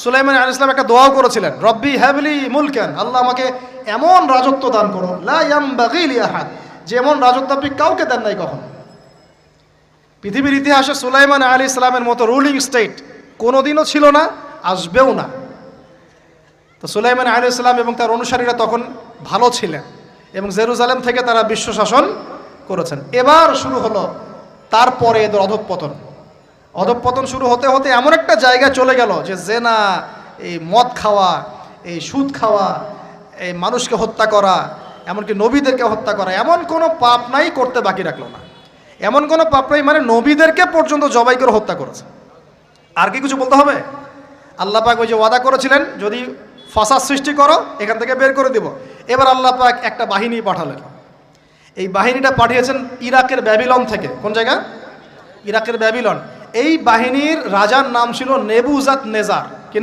সুলাইমান আলাইহিস সালাম একটা দোয়াও করেছিলেন, রব্বি হাবলি মুলকান, আল্লাহ আমাকে এমন রাজত্ব দান করো লা ইয়ামবাগি লি আহাদ, যে এমন রাজত্ব আপনি কাউকে দেন নাই কখনো। পৃথিবীর ইতিহাসে সুলাইমান আলাইহিস সালামের মতো রুলিং স্টেট কোনোদিনও ছিল না, আসবেও না। তো সুলাইমান আলাইহিস সালাম এবং তার অনুসারীরা তখন ভালো ছিলেন এবং জেরুজালেম থেকে তারা বিশ্ব শাসন করেছেন। এবার শুরু হলো তারপরে এদের অধঃপতন শুরু হতে হতে এমন একটা জায়গায় চলে গেল যে জেনা, এই মদ খাওয়া, এই সুদ খাওয়া, এই মানুষকে হত্যা করা, এমনকি নবীদেরকে হত্যা করা, এমন কোনো পাপ নাই করতে বাকি রাখলো না। এমন কোনো পাপ নাই মানে নবীদেরকে পর্যন্ত জবাই করে হত্যা করেছে। আর কি কিছু বলতে হবে? আল্লাহ পাক ওই যে ওয়াদা করেছিলেন, যদি ফাসাদ সৃষ্টি করো এখান থেকে বের করে দিব। এবার আল্লাহ পাক একটা বাহিনী পাঠালেন। এই বাহিনীটা পাঠিয়েছেন ইরাকের ব্যাবিলন থেকে। কোন জায়গা? ইরাকের ব্যাবিলন। এই বাহিনীর রাজার নাম ছিল নেবুজাত নেজার।